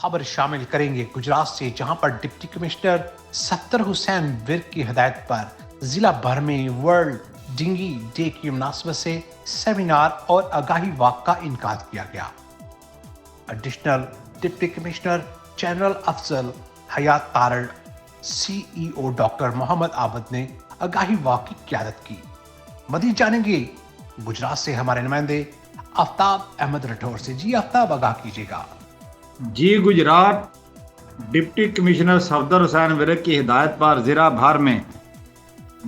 خبر شامل کریں گے گجرات سے، جہاں پر ڈپٹی کمشنر ستر حسین ورک کی ہدایت پر ضلع بھر میں ورلڈ ڈینگی ڈے کی مناسبت سے سیمینار اور آگاہی واک کا انعقاد کیا گیا۔ Additional deputy commissioner general Afzal Hayat Tarar, سی ای او ڈاکٹر محمد عابد نے آگاہی واک کی قیادت کی۔ مزید جانیں گے گجرات سے ہمارے نمائندے آفتاب احمد رٹھور سے۔ جی آفتاب، آگاہ کیجیے گا۔ جی، گجرات ڈپٹی کمشنر صفدر حسین ورک کی ہدایت پر ضلع بھر میں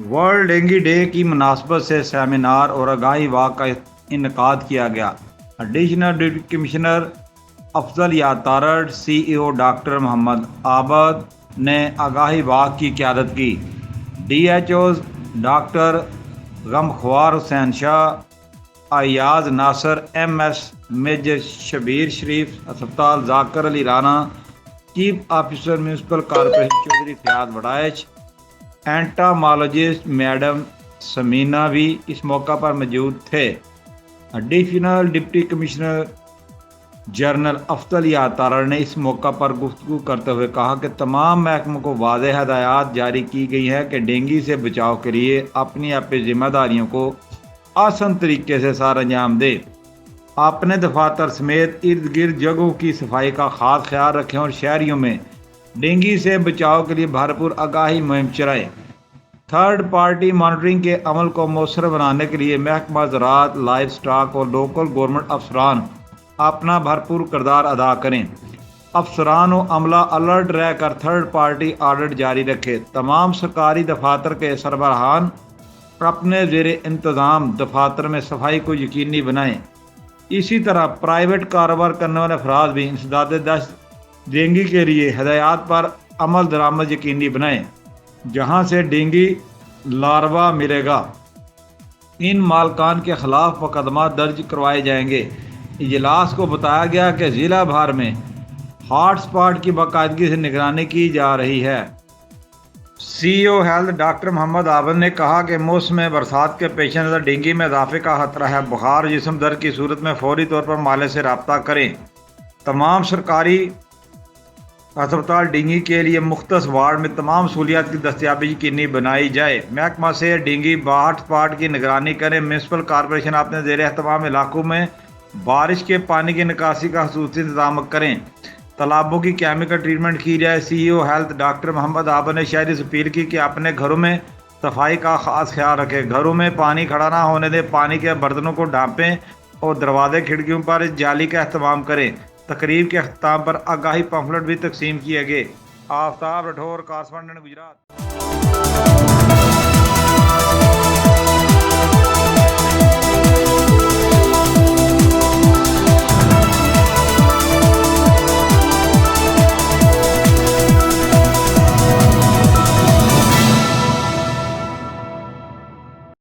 ورلڈ ڈینگی ڈے کی مناسبت سے سیمینار اور آگاہی واک کا انعقاد کیا گیا۔ ایڈیشنل ڈپٹی کمشنر افضل حیات تارڑ، سی ای او ڈاکٹر محمد عابد نے آگاہی واک کی قیادت کی۔ D H Os doctor Ghamkhwar Hussain Shah, Ayaz Nasir, M S major Shabbir Sharif ہسپتال، Zakir Ali Rana, chief officer municipal corporation Chaudhry Fayyaz Warraich, entomologist madam Samina بھی اس موقع پر موجود تھے۔ Additional deputy commissioner general Afzal Hayat Tarar نے اس موقع پر گفتگو کرتے ہوئے کہا کہ تمام محکموں کو واضح ہدایات جاری کی گئی ہے کہ ڈینگی سے بچاؤ کے لیے اپنی ذمہ داریوں کو آسان طریقے سے سر انجام دیں، اپنے دفاتر سمیت ارد گرد جگہوں کی صفائی کا خاص خیال رکھیں اور شہریوں میں ڈینگی سے بچاؤ کے لیے بھرپور آگاہی مہم چلائیں۔ تھرڈ پارٹی مانیٹرنگ کے عمل کو مؤثر بنانے کے لیے محکمہ زراعت، لائف سٹاک اور لوکل گورنمنٹ افسران اپنا بھرپور کردار ادا کریں۔ افسران و عملہ الرٹ رہ کر تھرڈ پارٹی آڈٹ جاری رکھے۔ تمام سرکاری دفاتر کے سربراہان اپنے زیر انتظام دفاتر میں صفائی کو یقینی بنائیں۔ اسی طرح پرائیویٹ کاروبار کرنے والے افراد بھی انسداد دہشت ڈینگی کے لیے ہدایات پر عمل درآمد یقینی بنائیں، جہاں سے ڈینگی لاروا ملے گا ان مالکان کے خلاف مقدمات درج کروائے جائیں گے۔ اجلاس کو بتایا گیا کہ ضلع بھر میں ہاٹ اسپاٹ کی باقاعدگی سے نگرانی کی جا رہی ہے۔ سی او ہیلتھ ڈاکٹر محمد عابد نے کہا کہ موسم برسات کے پیش نظر ڈینگی میں اضافے کا خطرہ ہے۔ بخار جسم درد کی صورت میں فوری طور پر مالے سے رابطہ کریں۔ تمام سرکاری ہسپتال ڈینگی کے لیے مختص وارڈ میں تمام سہولیات کی دستیابی یقینی بنائی جائے۔ محکمہ سے ڈینگی ہاٹ اسپاٹ کی نگرانی کریں۔ میونسپل کارپوریشن اپنے زیر اہتمام علاقوں میں بارش کے پانی کی نکاسی کا خصوصی انتظام کریں۔ تالابوں کی کیمیکل ٹریٹمنٹ کی جائے۔ سی ای او ہیلتھ ڈاکٹر محمد عابد نے شہری سے اپیل کی کہ اپنے گھروں میں صفائی کا خاص خیال رکھیں، گھروں میں پانی کھڑا نہ ہونے دیں، پانی کے برتنوں کو ڈھانپیں اور دروازے کھڑکیوں پر جالی کا اہتمام کریں۔ تقریب کے اختتام پر آگاہی پمفلٹ بھی تقسیم کیے گئے۔ آفتاب رٹھور، کارسپونڈنٹ، گجرات۔